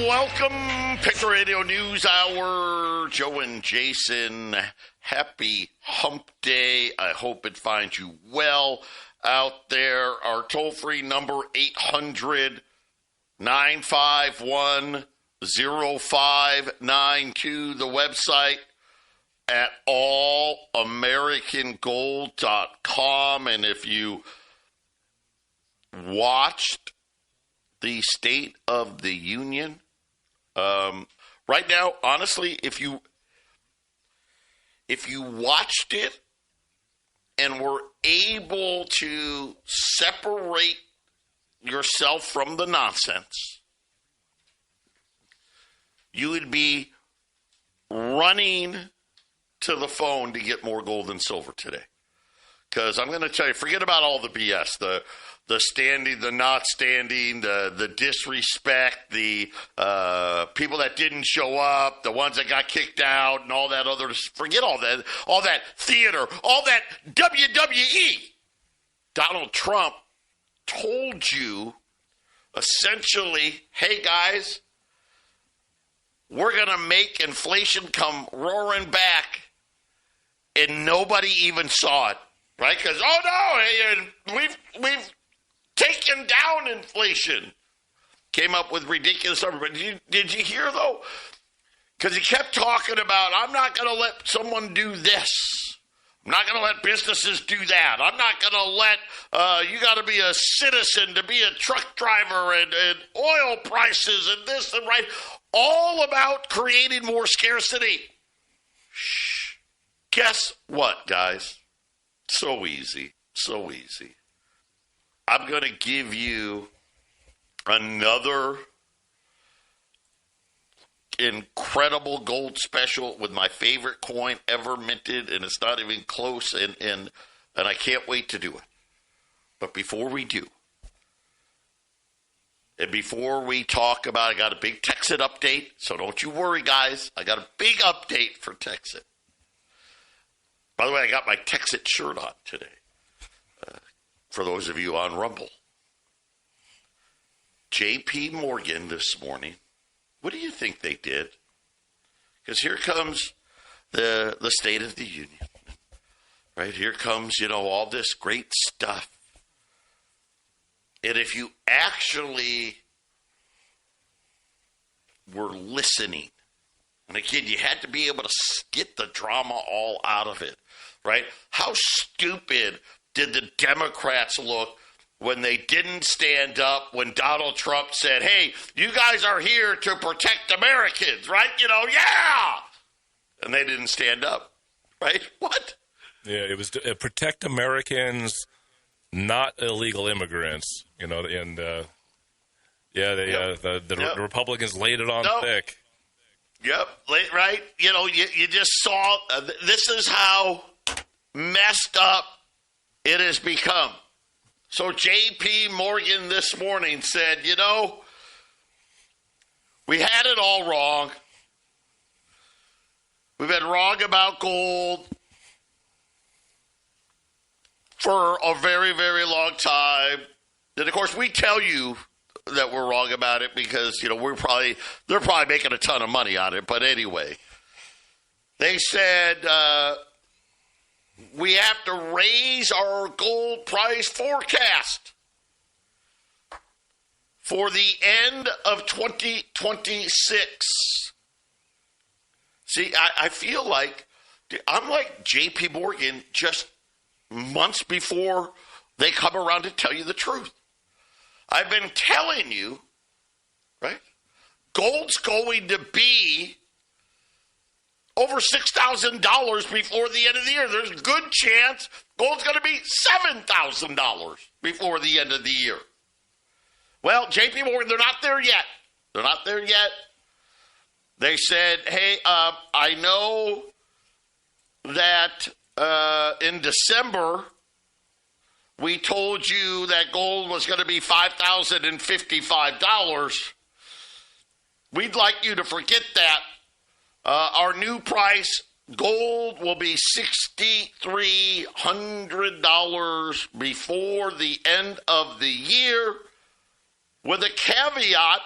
Welcome, Patriot Radio News Hour. Joe and Jason, happy hump day. I hope it finds you well out there. Our toll-free number, 800-951-0592. The website at allamericangold.com. And if you watched the State of the Union, right now, honestly, if you watched it and were able to separate yourself from the nonsense, you would be running to the phone to get more gold and silver today. Because I'm going to tell you, forget about all the BS, the standing, the not standing, the disrespect, the people that didn't show up, the ones that got kicked out, and all that other. Forget all that theater, all that WWE. Donald Trump told you essentially, hey guys, we're going to make inflation come roaring back, and nobody even saw it, right? Because we've taken down inflation. Came up with ridiculous numbers. But did you hear, though? Because he kept talking about, I'm not going to let someone do this. I'm not going to let businesses do that. I'm not going to let, you got to be a citizen to be a truck driver and oil prices and this and right. All about creating more scarcity. Shh. Guess what, guys? So easy. So easy. I'm going to give you another incredible gold special with my favorite coin ever minted, and it's not even close, and I can't wait to do it. But before we do, and before we talk about, I got a big Texit update, so don't you worry, guys. I got a big update for Texit. By the way, I got my Texit shirt on today. For those of you on Rumble. J.P. Morgan this morning, what do you think they did? Because here comes the State of the Union. Right? Here comes, all this great stuff. And if you actually were listening, and again, you had to be able to get the drama all out of it, right? How stupid did the Democrats look when they didn't stand up when Donald Trump said, hey, you guys are here to protect Americans, right? Yeah! And they didn't stand up, right? What? Yeah, it was to protect Americans, not illegal immigrants, and the Republicans laid it on thick. Yep, right? You just saw, this is how messed up it has become. So J.P. Morgan this morning said, we had it all wrong. We've been wrong about gold for a very, very long time. And, of course, we tell you that we're wrong about it because, they're probably making a ton of money on it. But anyway, they said we have to raise our gold price forecast for the end of 2026. See, I feel like I'm like J.P. Morgan just months before they come around to tell you the truth. I've been telling you, right? Gold's going to be over $6,000 before the end of the year. There's a good chance gold's going to be $7,000 before the end of the year. Well, J.P. Morgan, they're not there yet. They're not there yet. They said, hey, I know that in December we told you that gold was going to be $5,055. We'd like you to forget that. Our new price, gold, will be $6,300 before the end of the year, with a caveat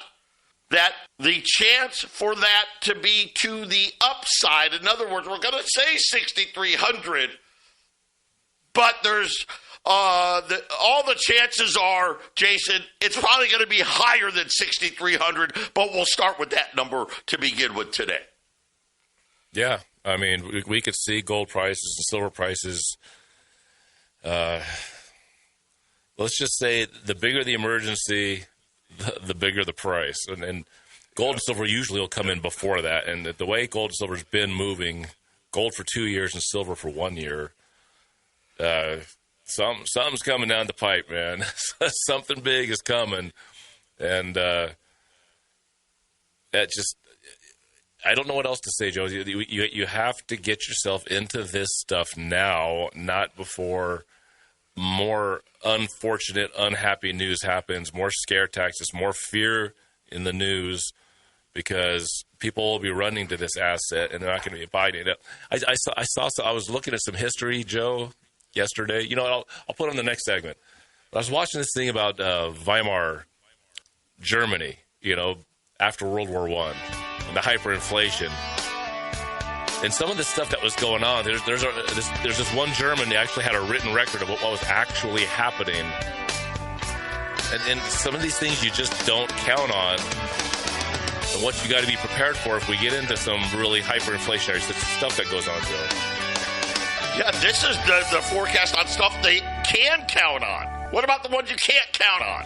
that the chance for that to be to the upside, in other words, we're going to say 6,300, but there's all the chances are, Jason, it's probably going to be higher than 6,300, but we'll start with that number to begin with today. Yeah, I mean, we could see gold prices and silver prices. Let's just say the bigger the emergency, the bigger the price. And gold and silver usually will come in before that. And the way gold and silver has been moving, gold for 2 years and silver for 1 year, something's coming down the pipe, man. Something big is coming. And that just, I don't know what else to say, Joe. You have to get yourself into this stuff now, not before more unfortunate, unhappy news happens, more scare tactics, more fear in the news, because people will be running to this asset and they're not going to be buying it. I was looking at some history, Joe, yesterday. You know, I'll put on the next segment. I was watching this thing about Weimar, Germany, you know, after World War I, and the hyperinflation. And some of the stuff that was going on, there's this one German that actually had a written record of what was actually happening. And some of these things you just don't count on. And what you got to be prepared for if we get into some really hyperinflationary stuff that goes on, Joe. Yeah, this is the forecast on stuff they can count on. What about the ones you can't count on?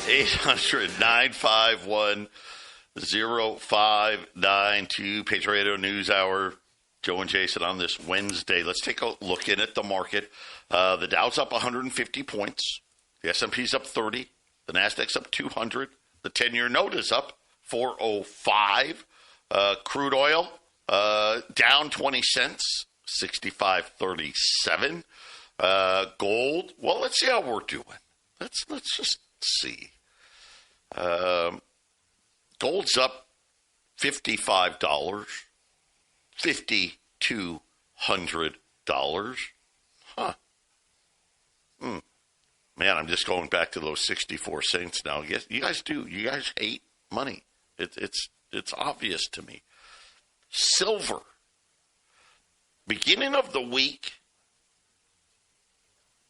800-951-0592, Patriot Radio News Hour. Joe and Jason on this Wednesday. Let's take a look in at the market. The Dow's up 150 points. The S&P's up 30. The Nasdaq's up 200. The 10-year note is up 405. Crude oil down 20 cents, 65.37. Gold, well, let's see how we're doing. Let's just see. Gold's up $55. $5,200. Huh. Man, I'm just going back to those 64 cents now. Yes, you guys do. You guys hate money. It's obvious to me. Silver. Beginning of the week,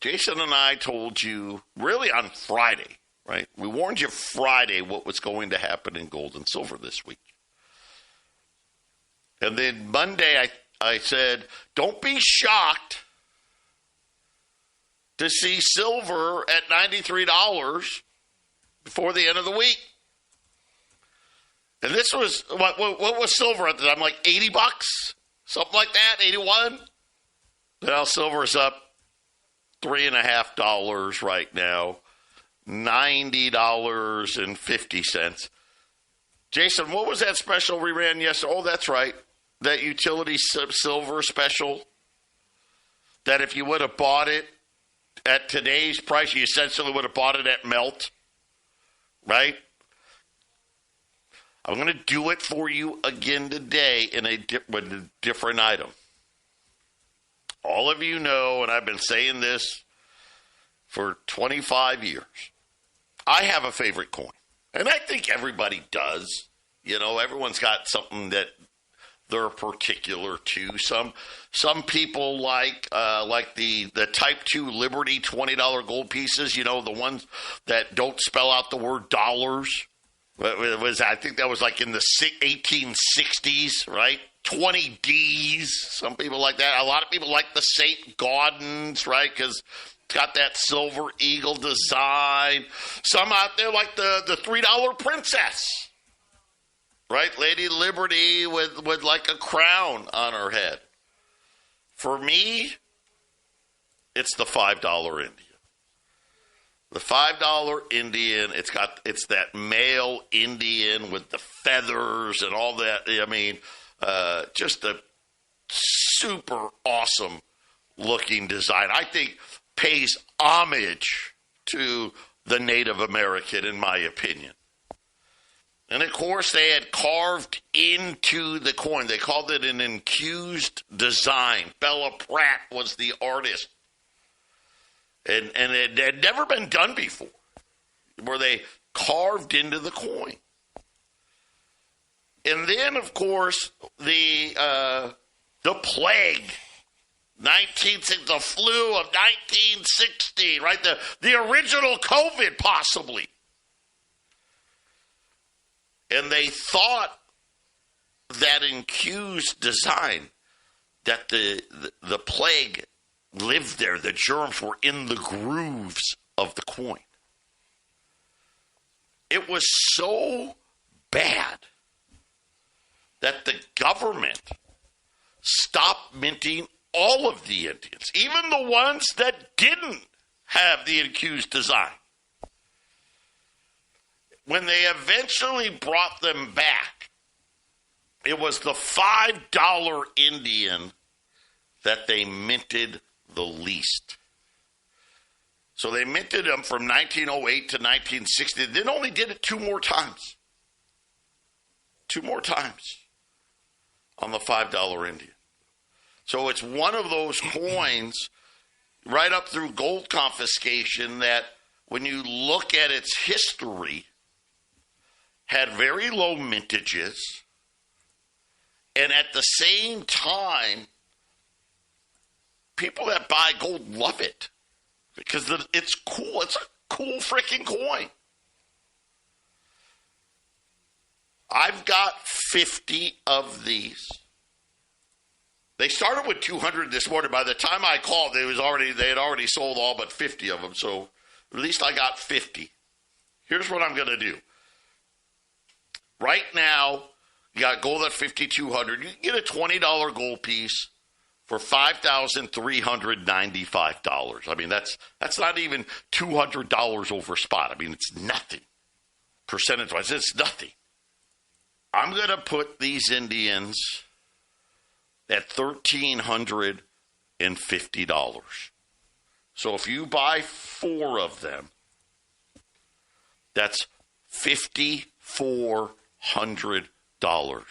Jason and I told you, really on Friday, right? We warned you Friday what was going to happen in gold and silver this week. And then Monday, I said, don't be shocked to see silver at $93 before the end of the week. And this was, what was silver at the time? Like $80? Something like that, 81? Now silver's up $3.50 right now, $90.50. Jason, what was that special we ran yesterday? Oh, that's right. That utility silver special, that if you would have bought it at today's price, you essentially would have bought it at melt, right? I'm going to do it for you again today with a different item. All of you know, and I've been saying this for 25 years, I have a favorite coin. And I think everybody does. You know, everyone's got something that they're particular to. Some people like the Type 2 Liberty $20 gold pieces, you know, the ones that don't spell out the word dollars. I think that was like in the 1860s, right? 20 Ds. Some people like that. A lot of people like the St. Gaudens, right? Because it's got that silver eagle design. Some out there like the $3 Princess. Right, Lady Liberty with like a crown on her head. For me, it's the $5 Indian. The $5 Indian, it's that male Indian with the feathers and all that. I mean, just a super awesome looking design. I think pays homage to the Native American, in my opinion. And, of course, they had carved into the coin. They called it an infused design. Bella Pratt was the artist. And it had never been done before, where they carved into the coin. And then, of course, the plague, the flu of 1916, right? The original COVID, possibly. And they thought that in Q's design, that the plague lived there. The germs were in the grooves of the coin. It was so bad that the government stopped minting all of the Indians, even the ones that didn't have the accused design. When they eventually brought them back, it was the $5 Indian that they minted the least. So they minted them from 1908 to 1960. Then only did it two more times. Two more times on the $5 Indian. So it's one of those coins right up through gold confiscation that when you look at its history, had very low mintages, and at the same time, people that buy gold love it because it's cool. It's a cool freaking coin. I've got 50 of these. They started with 200 this morning. By the time I called, they had already sold all but 50 of them. So at least I got 50. Here's what I'm going to do. Right now, you got gold at $5,200. You can get a $20 gold piece for $5,395. I mean, that's not even $200 over spot. I mean, it's nothing. Percentage-wise, it's nothing. I'm going to put these Indians at $1,350. So if you buy 4 of them, that's $5,400.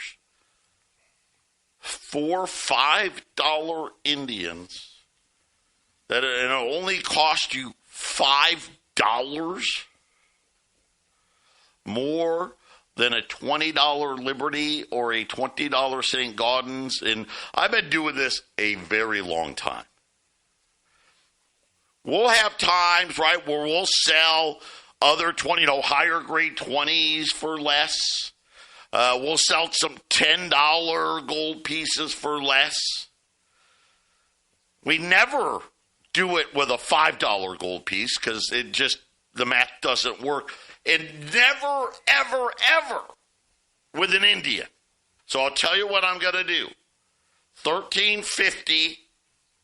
For $5 Indians, that it'll only cost you $5 more than a $20 Liberty or a $20 St. Gaudens. And I've been doing this a very long time. We'll have times, right, where we'll sell other higher grade 20s for less. We'll sell some $10 gold pieces for less. We never do it with a $5 gold piece because the math doesn't work. And never, ever, ever with an Indian. So I'll tell you what I'm going to do. $1,350.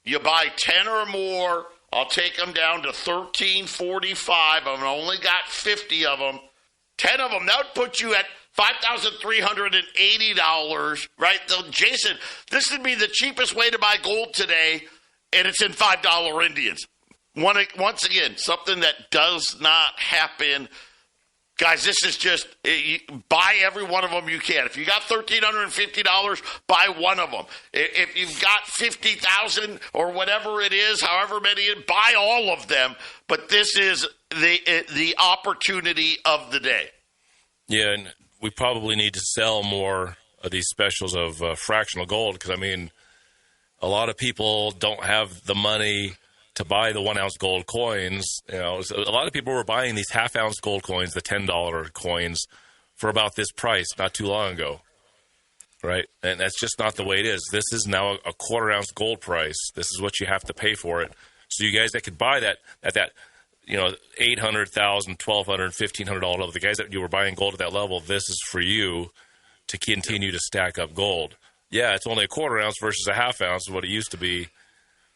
You buy 10 or more. I'll take them down to $1,345. I've only got 50 of them. 10 of them. That would put you at $5,380, right? So Jason, this would be the cheapest way to buy gold today, and it's in $5 Indians. Once again, something that does not happen. Guys, this is just, buy every one of them you can. If you got $1,350, buy one of them. If you've got 50,000 or whatever it is, however many, buy all of them. But this is the opportunity of the day. Yeah, and we probably need to sell more of these specials of fractional gold because, I mean, a lot of people don't have the money to buy the 1 ounce gold coins. You know, so a lot of people were buying these half ounce gold coins, the $10 coins, for about this price not too long ago, right? And that's just not the way it is. This is now a quarter ounce gold price. This is what you have to pay for it. So you guys that could buy that at that, you know, $800,000, $1,200, $1,500 level, the guys that you were buying gold at that level, this is for you to continue to stack up gold. Yeah, it's only a quarter ounce versus a half ounce is what it used to be.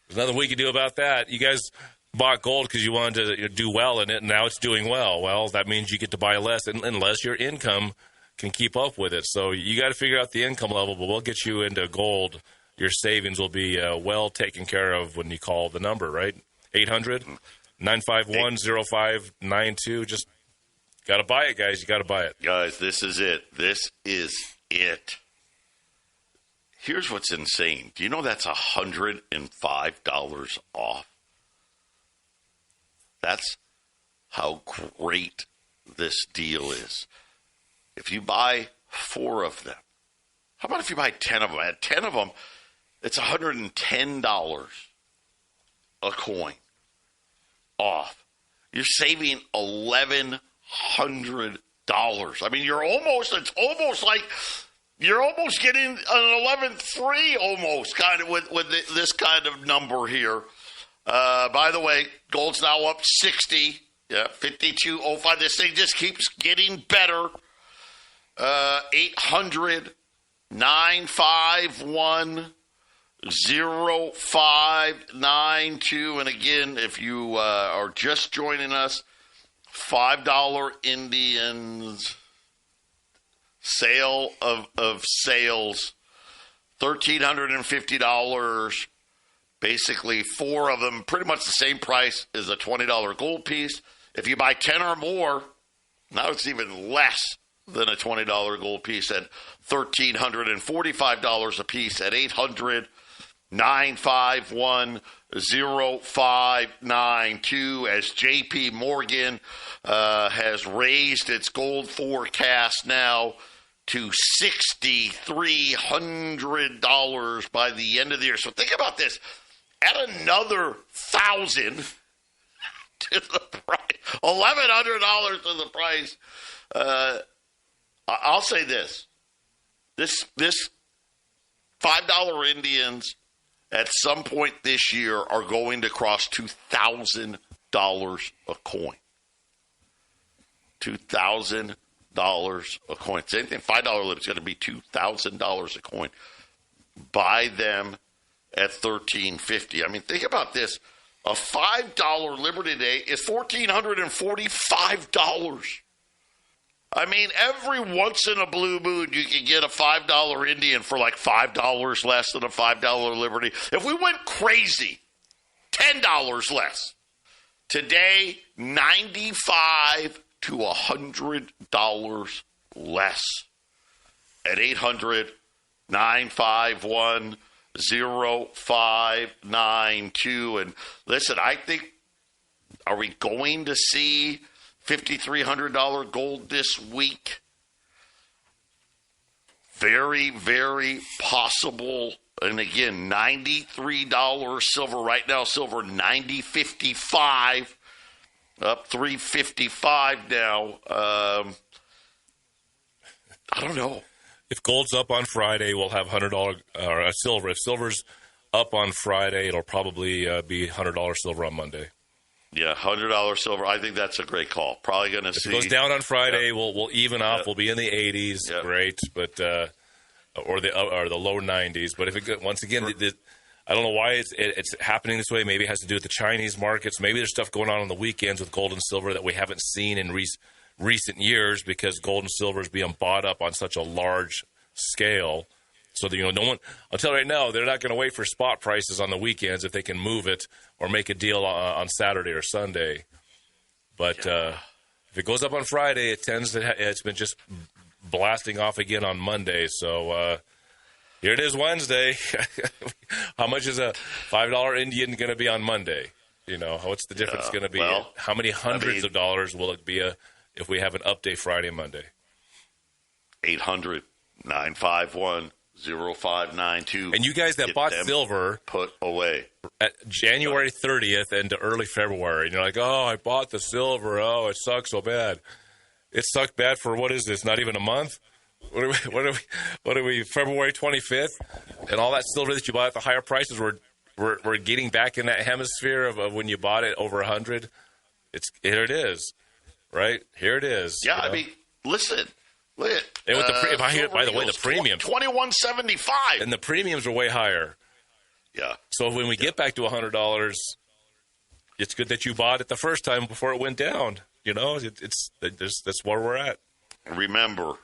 There's nothing we can do about that. You guys bought gold because you wanted to do well in it, and now it's doing well. Well, that means you get to buy less unless your income can keep up with it. So you got to figure out the income level, but we'll get you into gold. Your savings will be well taken care of when you call the number, right? 800-951-0592. Just got to buy it, guys. You got to buy it. Guys, this is it. This is it. Here's what's insane. Do you know that's $105 off? That's how great this deal is. If you buy 4 of them. How about if you buy 10 of them? At 10 of them, it's $110 a coin off. You're saving $1,100. I mean, it's almost like you're almost getting an 11th free almost kind of with this kind of number here. By the way, gold's now up 60. Yeah, 52.05. This thing just keeps getting better. 800-951-0592. And again, if you are just joining us, $5 Indians sale of sales, $1,350. Basically, 4 of them, pretty much the same price as a $20 gold piece. If you buy 10 or more, now it's even less than a $20 gold piece at $1,345 a piece at 800-951-0592 as J.P. Morgan has raised its gold forecast now to $6,300 by the end of the year. So think about this. Add another $1,000 to the price, $1,100 to the price. I'll say this $5 Indians at some point this year are going to cross $2,000 a coin. $2,000 a coin. Same thing. $5 limit is going to be $2,000 a coin. Buy them at $1,350. I mean, think about this. A $5 Liberty Day is $1,445. I mean, every once in a blue moon, you can get a $5 Indian for like $5 less than a $5 Liberty. If we went crazy, $10 less. Today, $95 to $100 less at 800-951-0592. And listen, I think, are we going to see $5,300 gold this week? Very, very possible. And again, $93 silver. Right now, silver $90.55, up $3.55 now. I don't know. If gold's up on Friday, we'll have $100 silver. If silver's up on Friday, it'll probably be $100 silver on Monday. Yeah, $100 silver. I think that's a great call. Probably going to see. If it goes down on Friday, we'll even off. We'll be in the 80s. Yeah. Great, but or the low 90s. But if it once again, I don't know why it's happening this way. Maybe it has to do with the Chinese markets. Maybe there's stuff going on the weekends with gold and silver that we haven't seen in recent years because gold and silver is being bought up on such a large scale. So that, no one, until right now, they're not going to wait for spot prices on the weekends if they can move it or make a deal on Saturday or Sunday. But if it goes up on Friday, it's been just blasting off again on Monday. So here it is Wednesday. How much is a $5 Indian going to be on Monday? What's the difference going to be? Well, how many hundreds of dollars will it be if we have an update Friday, Monday? 800-951-0592. And you guys that bought silver put away at January 30th into early February, and you're like, oh, I bought the silver. Oh, it sucks so bad. It sucked bad for, what is this, not even a month? What are we, February 25th? And all that silver that you bought at the higher prices, we're getting back in that hemisphere of when you bought it over 100. Here it is, right? Here it is. Yeah, I mean, listen. Look at, by the way, the premiums $21.75, and the premiums are way higher. Yeah. So when we get back to $100, it's good that you bought it the first time before it went down. That's where we're at. Remember,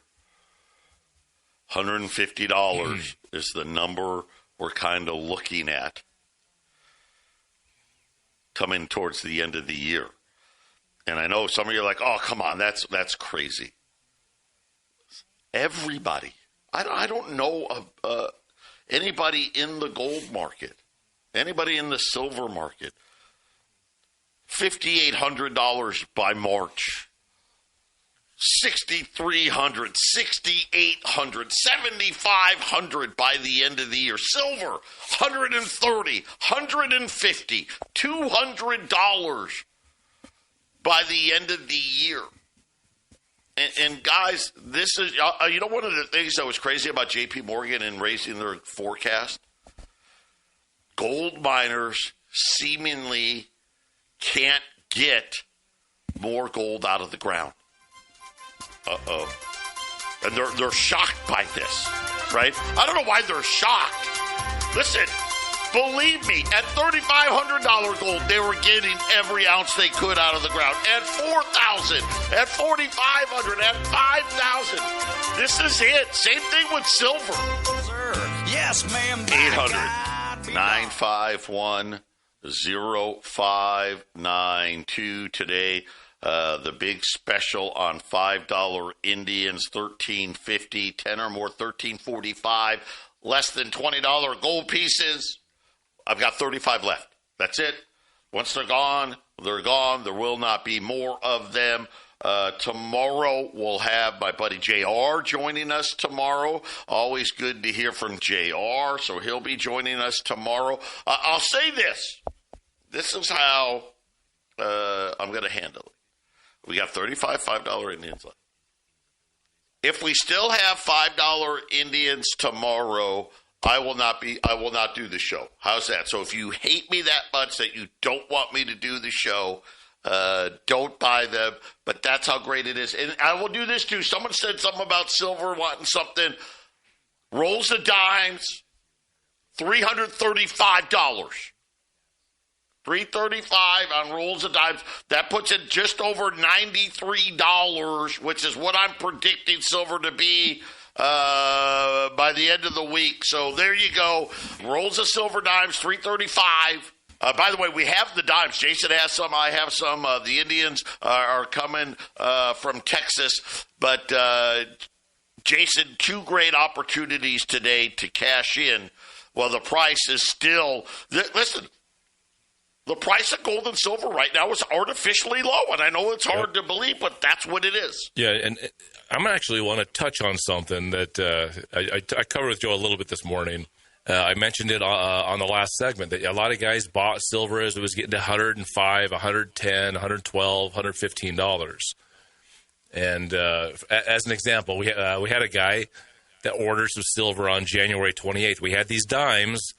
$150 is the number we're kind of looking at coming towards the end of the year. And I know some of you are like, "Oh, come on, that's crazy." Everybody. I don't know of anybody in the gold market, anybody in the silver market. $5,800 by March. $6,300, $6,800, $7,500 by the end of the year. Silver, $130, $150, $200 by the end of the year. And guys, this is, one of the things that was crazy about J.P. Morgan and raising their forecast? Gold miners seemingly can't get more gold out of the ground. Uh-oh. And they're shocked by this, right? I don't know why they're shocked. Listen, believe me, at $3,500 gold, they were getting every ounce they could out of the ground. At $4,000, at $4,500, at $5,000. This is it. Same thing with silver. Sir. Yes, ma'am. 800-951-0592 today. The big special on $5 Indians, $13.50, 10 or more, $13.45, less than $20 gold pieces. I've got 35 left. That's it. Once they're gone, they're gone. There will not be more of them. Tomorrow we'll have my buddy JR joining us tomorrow. Always good to hear from JR, so he'll be joining us tomorrow. I'll say this. This is how I'm going to handle it. We got 35 $5 Indians left. If we still have $5 Indians tomorrow, I will not do the show. How's that? So if you hate me that much that you don't want me to do the show, don't buy them. But that's how great it is. And I will do this too. Someone said something about silver wanting something. Rolls of dimes, $335. $335 on rolls of dimes. That puts it just over $93, which is what I'm predicting silver to be by the end of the week. So there you go. Rolls of silver dimes, $335. By the way, we have the dimes. Jason has some. I have some. The Indians are coming from Texas. But, Jason, two great opportunities today to cash in. Well, the price is still – listen – the price of gold and silver right now is artificially low, and I know it's hard to believe, but that's what it is. Yeah, and I'm actually want to touch on something that I covered with Joe a little bit this morning. I mentioned it on the last segment that a lot of guys bought silver as it was getting to $105, $110, $112, $115. And as an example, we had a guy that ordered some silver on January 28th. We had these dimes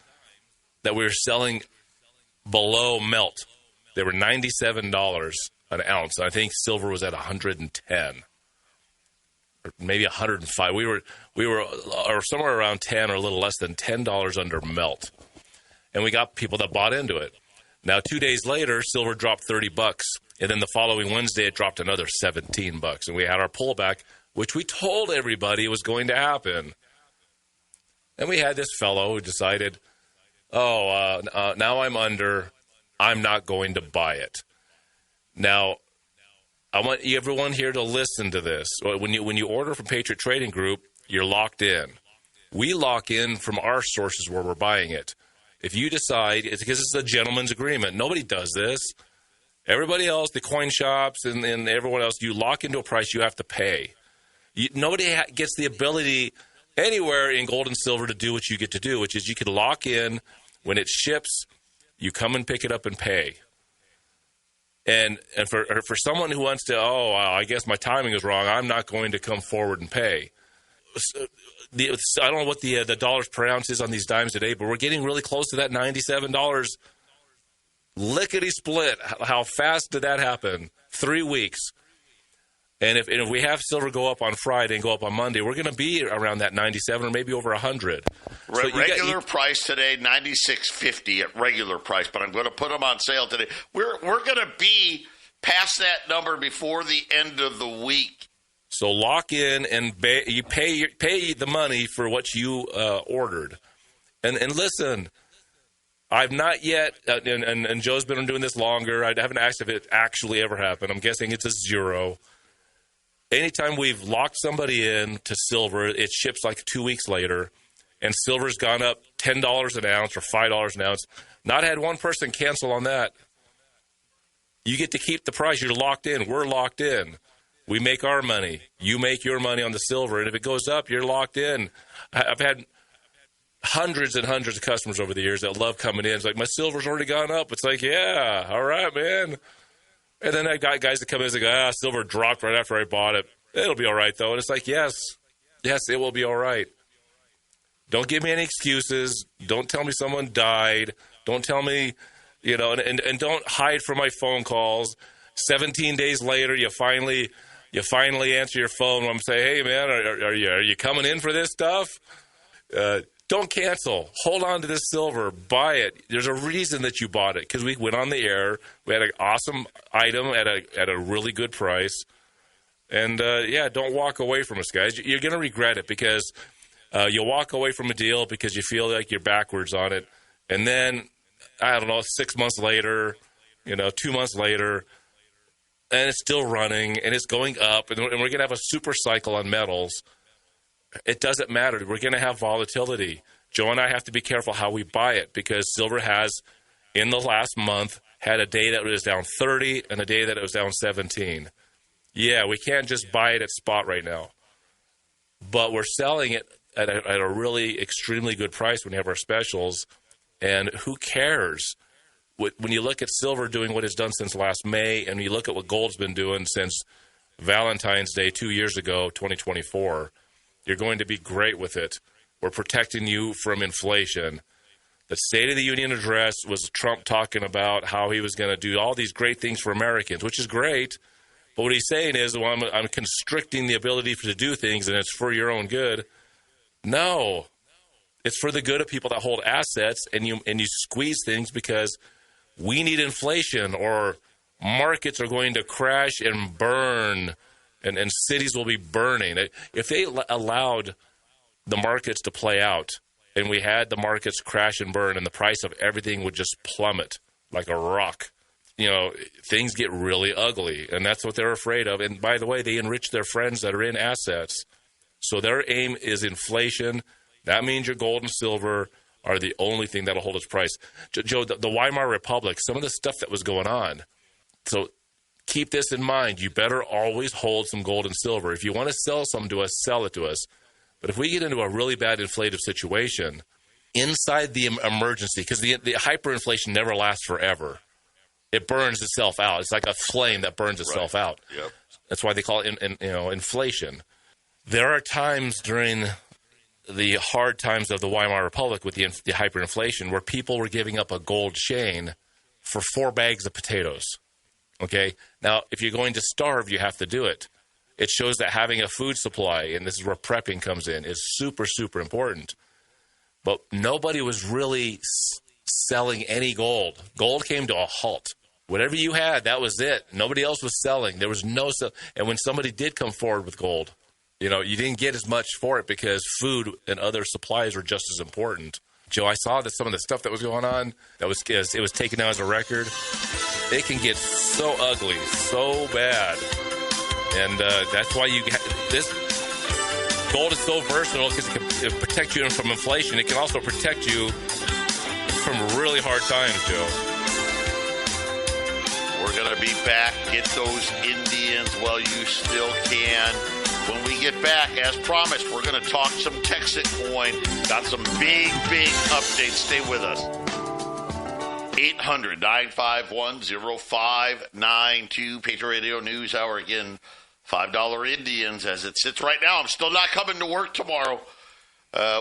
that we were selling below melt. They were $97 an ounce. I think silver was at 110 or maybe 105. We were or somewhere around 10 or a little less than $10 under melt. And we got people that bought into it. Now 2 days later, silver dropped $30, and then the following Wednesday it dropped another $17. And we had our pullback, which we told everybody was going to happen. And we had this fellow who decided, now I'm not going to buy it. Now, I want everyone here to listen to this. When you order from Patriot Trading Group, you're locked in. We lock in from our sources where we're buying it. If you decide, it's because it's a gentleman's agreement. Nobody does this. Everybody else, the coin shops and everyone else, you lock into a price you have to pay. Nobody gets the ability anywhere in gold and silver to do what you get to do, which is you can lock in. When it ships, you come and pick it up and pay. And for someone who wants to, I guess my timing is wrong, I'm not going to come forward and pay. I don't know what the dollars per ounce is on these dimes today, but we're getting really close to that $97. Lickety-split. How fast did that happen? 3 weeks. And if we have silver go up on Friday and go up on Monday, we're going to be around that 97 or maybe over 100. So regular price today, $96.50 at regular price, but I'm going to put them on sale today. We're going to be past that number before the end of the week. So lock in and you pay the money for what you ordered. And listen, I've not yet, and Joe's been doing this longer. I haven't asked if it actually ever happened. I'm guessing it's a 0. Anytime we've locked somebody in to silver, it ships like 2 weeks later, and silver's gone up $10 an ounce or $5 an ounce. Not had one person cancel on that. You get to keep the price. You're locked in. We're locked in. We make our money. You make your money on the silver. And if it goes up, you're locked in. I've had hundreds and hundreds of customers over the years that love coming in. It's like, my silver's already gone up. It's like, yeah, all right, man. And then I got guys that come in and go, silver dropped right after I bought it. It'll be all right, though. And it's like, yes, it will be all right. Don't give me any excuses. Don't tell me someone died. Don't tell me, and don't hide from my phone calls. 17 days later, you finally answer your phone when I'm saying, hey, man, are you coming in for this stuff? Don't cancel. Hold on to this silver. Buy it. There's a reason that you bought it, because we went on the air. We had an awesome item at a really good price. And, don't walk away from us, guys. You're going to regret it, because you'll walk away from a deal because you feel like you're backwards on it. And then, 6 months later, 2 months later, and it's still running, and it's going up, and we're going to have a super cycle on metals. It doesn't matter. We're going to have volatility. Joe and I have to be careful how we buy it, because silver has, in the last month, had a day that it was down 30 and a day that it was down 17. Yeah, we can't just buy it at spot right now. But we're selling it at a really extremely good price when you have our specials. And who cares? When you look at silver doing what it's done since last May, and you look at what gold's been doing since Valentine's Day 2 years ago, 2024, you're going to be great with it. We're protecting you from inflation. The State of the Union address was Trump talking about how he was going to do all these great things for Americans, which is great. But what he's saying is, well, I'm constricting the ability to do things, and it's for your own good. No. It's for the good of people that hold assets, and you squeeze things because we need inflation, or markets are going to crash and burn, and cities will be burning. If they allowed the markets to play out, and we had the markets crash and burn, and the price of everything would just plummet like a rock, things get really ugly, and that's what they're afraid of. And by the way, they enrich their friends that are in assets. So their aim is inflation. That means your gold and silver are the only thing that'll hold its price. Joe, the Weimar Republic, some of the stuff that was going on. So keep this in mind. You better always hold some gold and silver. If you want to sell some to us, sell it to us. But if we get into a really bad inflative situation, inside the emergency, because the hyperinflation never lasts forever. It burns itself out. It's like a flame that burns itself out. Yep. That's why they call it inflation. There are times during the hard times of the Weimar Republic with the hyperinflation where people were giving up a gold chain for 4 bags of potatoes. Okay? Now, if you're going to starve, you have to do it. It shows that having a food supply, and this is where prepping comes in, is super, super important. But nobody was really selling any gold. Gold came to a halt. Whatever you had, that was it. Nobody else was selling. There was no sell. And when somebody did come forward with gold, you didn't get as much for it because food and other supplies were just as important. Joe, I saw that some of the stuff that was going on, it was taken down as a record. It can get so ugly, so bad. And that's why this gold is so versatile, because it can protect you from inflation. It can also protect you from really hard times, Joe. We're going to be back. Get those Indians while you still can. When we get back, as promised, we're going to talk some Texit coin. Got some big updates. Stay with us. 800-951-0592. Patriot Radio News Hour. Again, $5 Indians as it sits right now. I'm still not coming to work tomorrow.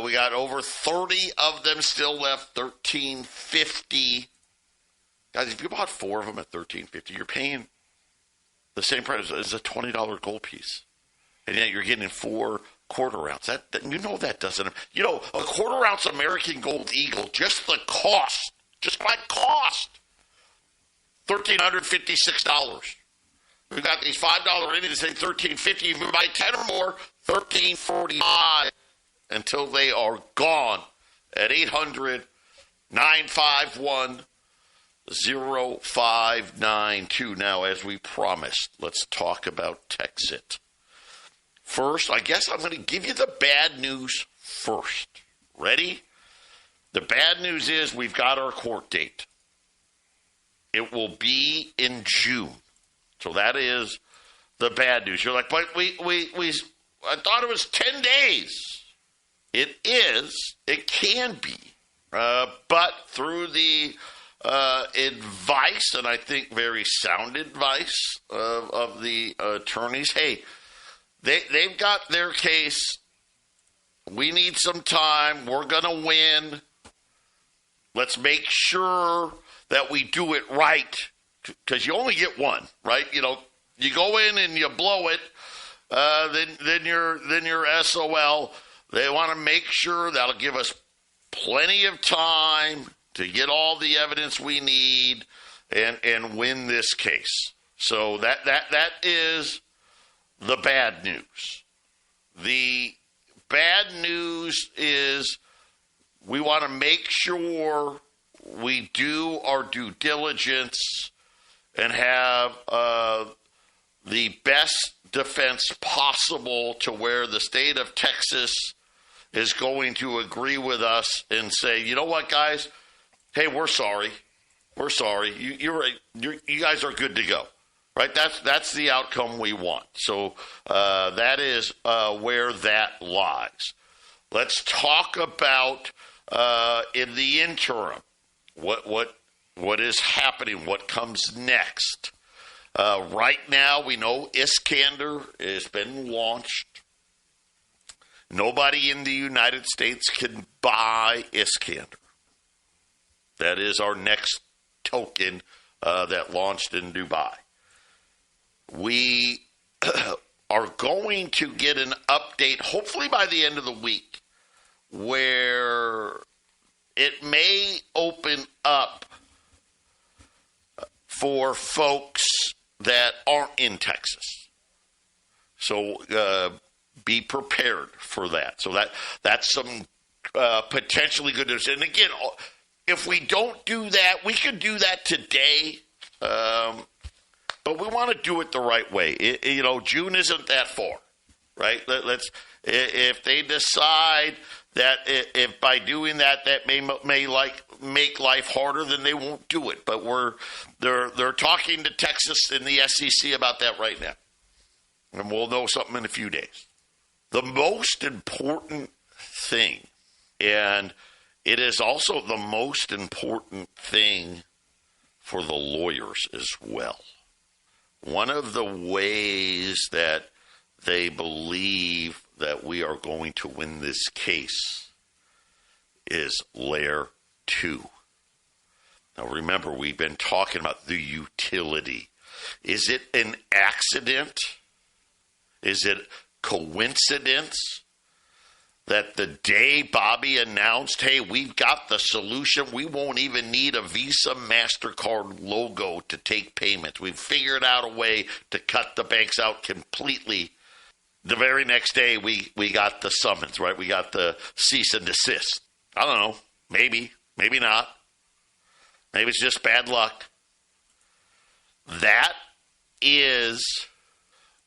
We got over 30 of them still left, $13.50. Guys, if you bought 4 of them at $13.50, you're paying the same price as a $20 gold piece. And yet you're getting 4 quarter ounce. That doesn't. A quarter ounce American Gold Eagle, just the cost, just my cost, $1,356. We've got these $5 Indians say $13.50. You can buy 10 or more, $13.45 until they are gone at 800-951-0592. Now, as we promised, let's talk about Texit. First, I guess I'm going to give you the bad news first. Ready? The bad news is we've got our court date. It will be in June. So that is the bad news. You're like, but I thought it was 10 days. It is. It can be. But through the advice, and I think very sound advice of the attorneys, hey, they've got their case. We need some time. We're going to win. Let's make sure that we do it right, because you only get one, right? You know, you go in and you blow it, then you're SOL. They want to make sure that'll give us plenty of time to get all the evidence we need and win this case. So that is the bad news. The bad news is we want to make sure we do our due diligence and have the best defense possible to where the state of Texas is going to agree with us and say, you know what, guys? Hey, we're sorry. We're sorry. You guys are good to go. Right? That's the outcome we want. So that is where that lies. Let's talk about in the interim what is happening, what comes next. Right now, we know Iskander has been launched. Nobody in the United States can buy Iskander. That is our next token that launched in Dubai. We are going to get an update, hopefully by the end of the week, where it may open up for folks that aren't in Texas. So be prepared for that. So that's some potentially good news. And again, if we don't do that, we could do that today, but we want to do it the right way. June isn't that far, right? If they decide that if by doing that may make life harder, then they won't do it. But they're talking to Texas and the SEC about that right now, and we'll know something in a few days. The most important thing, and it is also the most important thing for the lawyers as well. One of the ways that they believe that we are going to win this case is Layer 2. Now remember, we've been talking about the utility. Is it an accident? Is it coincidence that the day Bobby announced, hey, we've got the solution, we won't even need a Visa MasterCard logo to take payments. We've figured out a way to cut the banks out completely. The very next day, we got the summons, right? We got the cease and desist. I don't know. Maybe not. Maybe it's just bad luck. That is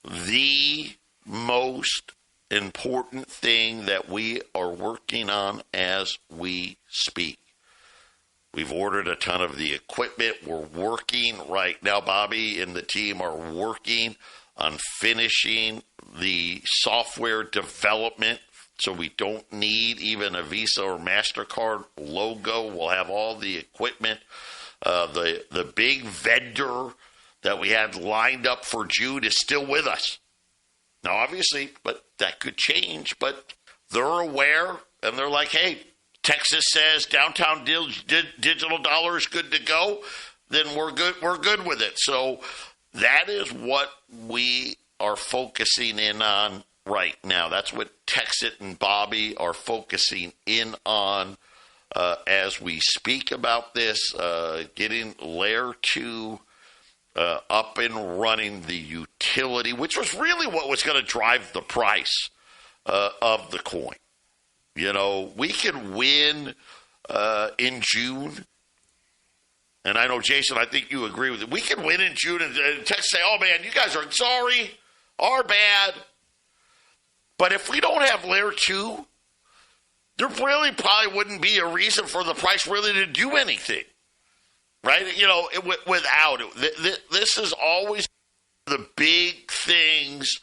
the most important thing that we are working on as we speak. We've ordered a ton of the equipment. We're working right now. Bobby and the team are working on finishing the software development so we don't need even a Visa or MasterCard logo. We'll have all the equipment. The big vendor that we had lined up for June is still with us. Now, obviously, but that could change. But they're aware, and they're like, hey, Texas says downtown digital dollar is good to go, then we're good. We're good with it. So that is what we are focusing in on right now. That's what Texas and Bobby are focusing in on as we speak about this, getting Layer 2 up and running, the utility, which was really what was going to drive the price of the coin. You know, we could win in June. And I know, Jason, I think you agree with it. We could win in June and Texas say, oh, man, you guys are sorry, are bad. But if we don't have Layer 2, there really probably wouldn't be a reason for the price really to do anything. Right? You know, without it. This is always the big things.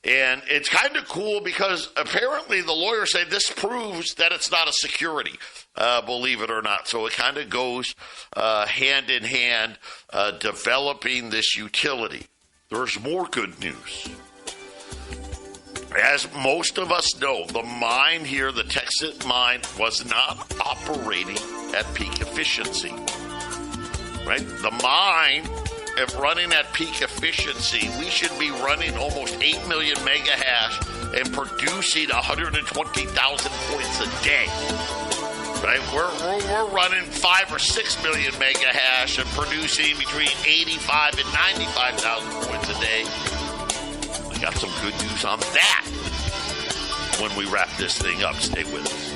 And it's kind of cool because apparently the lawyers say this proves that it's not a security, believe it or not. So it kind of goes hand in hand, developing this utility. There's more good news. As most of us know, the mine here, the Texas mine, was not operating at peak efficiency. Right? The mine, if running at peak efficiency, we should be running almost 8 million megahash and producing 120,000 points a day. Right? We're running 5 or 6 million megahash and producing between 85 and 95,000 points a day. I got some good news on that when we wrap this thing up. Stay with us.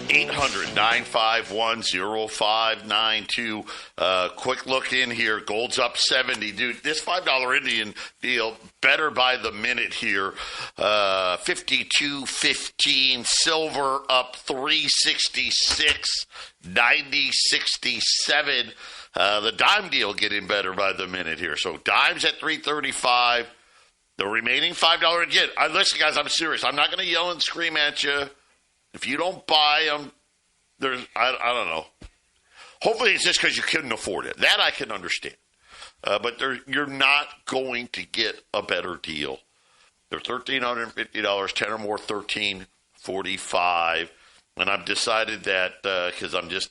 800-951-0592. Quick look in here. Gold's up 70. Dude, this $5 Indian deal, better by the minute here. 52.15. Silver up 366. 90.67. The dime deal getting better by the minute here. So dimes at 335. The remaining $5 again. Listen, guys, I'm serious. I'm not going to yell and scream at you. If you don't buy them, I don't know. Hopefully it's just because you couldn't afford it. That I can understand. But you're not going to get a better deal. They're $1,350, 10 or more, $1,345. And I've decided that because I'm just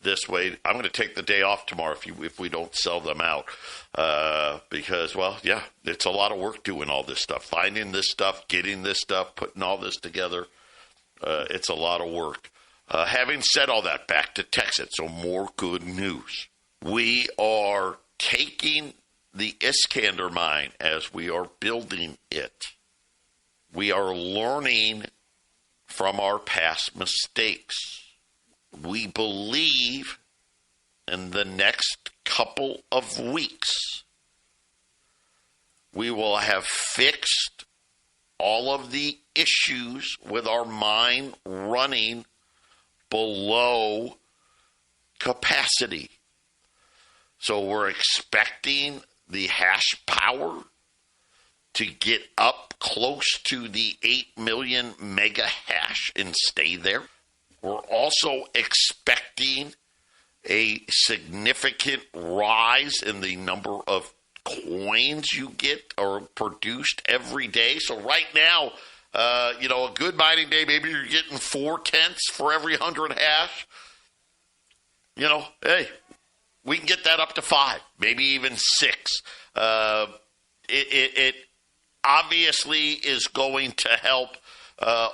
this way, I'm going to take the day off tomorrow if we don't sell them out. Because, well, yeah, it's a lot of work doing all this stuff. Finding this stuff, getting this stuff, putting all this together. It's a lot of work. Having said all that, back to Texas, so more good news. We are taking the Iskander mine as we are building it. We are learning from our past mistakes. We believe in the next couple of weeks we will have fixed all of the issues with our mine running below capacity. So we're expecting the hash power to get up close to the 8 million mega hash and stay there. We're also expecting a significant rise in the number of coins you get or produced every day. So right now, a good mining day, maybe you're getting 0.4 for every 100 hash. Hey, we can get that up to 5, maybe even 6. It obviously is going to help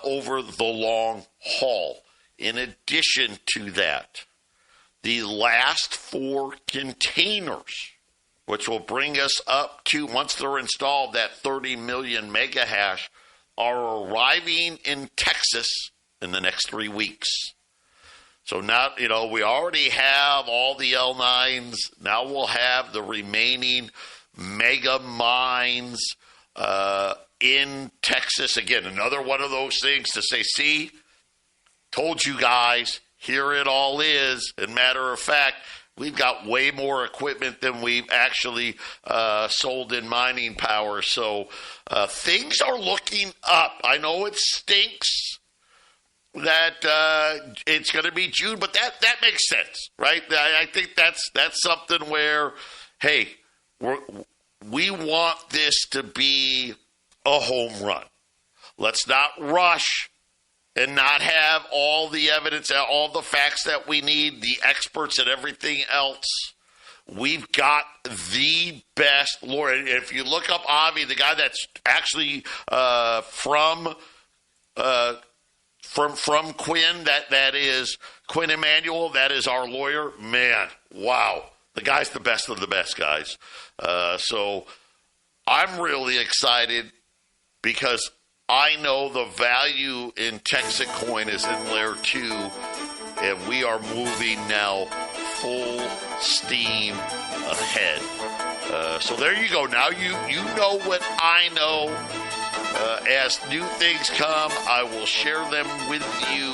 over the long haul. In addition to that, the last 4 containers, which will bring us up to, once they're installed, that 30 million mega hash, are arriving in Texas in the next 3 weeks. So now, we already have all the L9s. Now we'll have the remaining mega mines in Texas. Again, another one of those things to say, see, told you guys, here it all is. And matter of fact, we've got way more equipment than we've actually sold in mining power. So things are looking up. I know it stinks that it's going to be June, but that makes sense, right? I think that's something where, hey, we want this to be a home run. Let's not rush and not have all the evidence, all the facts that we need, the experts and everything else. We've got the best lawyer. If you look up Avi, the guy that's actually from Quinn, that is Quinn Emanuel, that is our lawyer. Man, wow. The guy's the best of the best, guys. So I'm really excited because I know the value in Texas coin is in layer 2, and we are moving now full steam ahead. So there you go. Now you know what I know. As new things come, I will share them with you.